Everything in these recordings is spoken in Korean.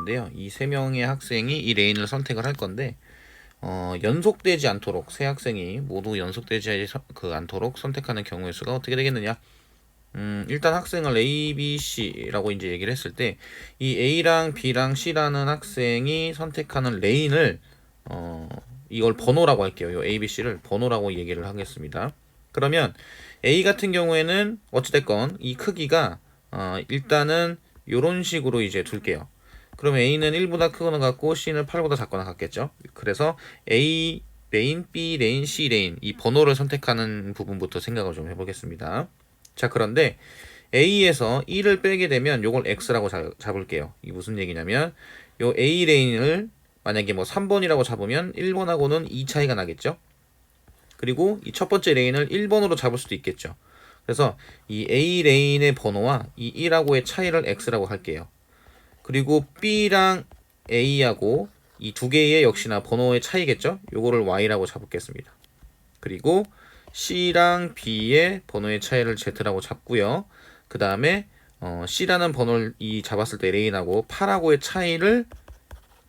인데요. 이 3명의 학생이 이 레인을 선택을 할 건데 연속되지 않도록 세 학생이 모두 연속되지 않도록 선택하는 경우의 수가 어떻게 되겠느냐? 일단 학생을 A, B, C라고 이제 얘기를 했을 때 이 A랑 B랑 C라는 학생이 선택하는 레인을 이걸 번호라고 할게요. 요 A, B, C를 번호라고 얘기를 하겠습니다. 그러면 A 같은 경우에는 어찌됐건 이 크기가 일단은 요런 식으로 이제 둘게요. 그러면 A는 1보다 크거나 같고 C는 8보다 작거나 같겠죠. 그래서 A 레인, B 레인, C 레인 이 번호를 선택하는 부분부터 생각을 좀 해보겠습니다. 자, 그런데 A에서 1을 빼게 되면 요걸 X라고 잡을게요. 이게 무슨 얘기냐면 요 A 레인을 만약에 뭐 3번이라고 잡으면 1번하고는 2 차이가 나겠죠. 그리고 이 첫 번째 레인을 1번으로 잡을 수도 있겠죠. 그래서 이 A 레인의 번호와 이 1하고의 차이를 X라고 할게요. 그리고 B랑 A하고 이 두 개의 역시나 번호의 차이겠죠. 요거를 Y라고 잡겠습니다. 그리고 C랑 B의 번호의 차이를 Z라고 잡고요. 그 다음에 C라는 번호를 잡았을 때 레인하고 8하고의 차이를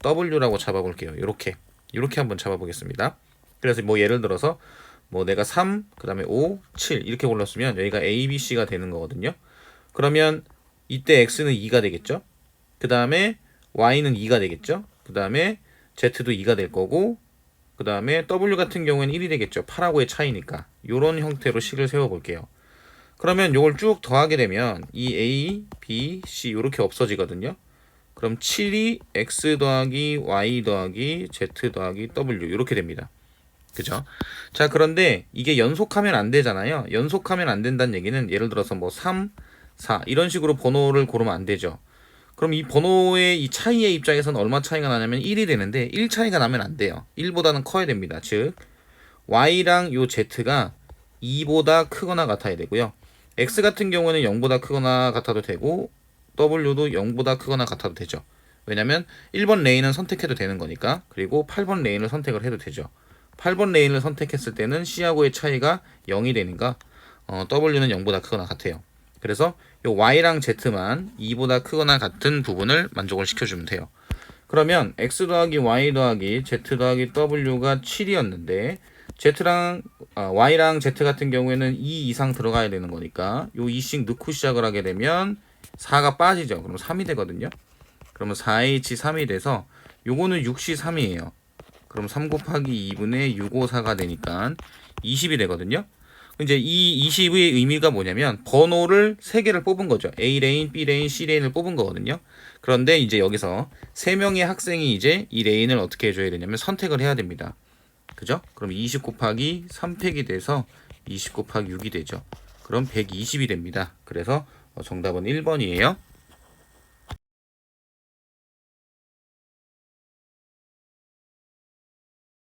W라고 잡아볼게요. 이렇게 한번 잡아보겠습니다. 그래서 뭐 예를 들어서 뭐 내가 3, 그 다음에 5, 7 이렇게 골랐으면 여기가 A, B, C가 되는 거거든요. 그러면 이때 X는 2가 되겠죠. 그 다음에 Y는 2가 되겠죠. 그 다음에 Z도 2가 될 거고, 그 다음에 W 같은 경우에는 1이 되겠죠. 8하고의 차이니까. 요런 형태로 식을 세워볼게요. 그러면 요걸 쭉 더하게 되면 이 A, B, C 요렇게 없어지거든요. 그럼 7이 X 더하기 Y 더하기 Z 더하기 W 이렇게 됩니다. 그죠? 자, 그런데 이게 연속하면 안 되잖아요. 연속하면 안 된다는 얘기는 예를 들어서 뭐 3, 4 이런 식으로 번호를 고르면 안 되죠. 그럼 이 번호의 이 차이의 입장에서는 얼마 차이가 나냐면 1이 되는데 1 차이가 나면 안 돼요. 1보다는 커야 됩니다. 즉 Y랑 요 Z가 2보다 크거나 같아야 되고요. X 같은 경우는 0보다 크거나 같아도 되고 W도 0보다 크거나 같아도 되죠. 왜냐면 1번 레인은 선택해도 되는 거니까. 그리고 8번 레인을 선택을 해도 되죠. 8번 레인을 선택했을 때는 C하고의 차이가 0이 되니까 W는 0보다 크거나 같아요. 그래서 요 Y랑 Z만 2보다 크거나 같은 부분을 만족을 시켜주면 돼요. 그러면 X 더하기 Y 더하기 Z 더하기 W가 7이었는데 Y랑 Z 같은 경우에는 2 이상 들어가야 되는 거니까 요 2씩 넣고 시작을 하게 되면 4가 빠지죠. 그럼 3이 되거든요. 그러면 4H3이 돼서 요거는 6C3이에요. 그럼 3 곱하기 2분의 654가 되니까 20이 되거든요. 이제 이 20의 의미가 뭐냐면 번호를 3개를 뽑은 거죠. A 레인, B 레인, C 레인을 뽑은 거거든요. 그런데 이제 여기서 3명의 학생이 이제 이 레인을 어떻게 해줘야 되냐면 선택을 해야 됩니다. 그죠? 그럼 20 곱하기 3팩이 돼서 20 곱하기 6이 되죠. 그럼 120이 됩니다. 그래서 정답은 1번이에요.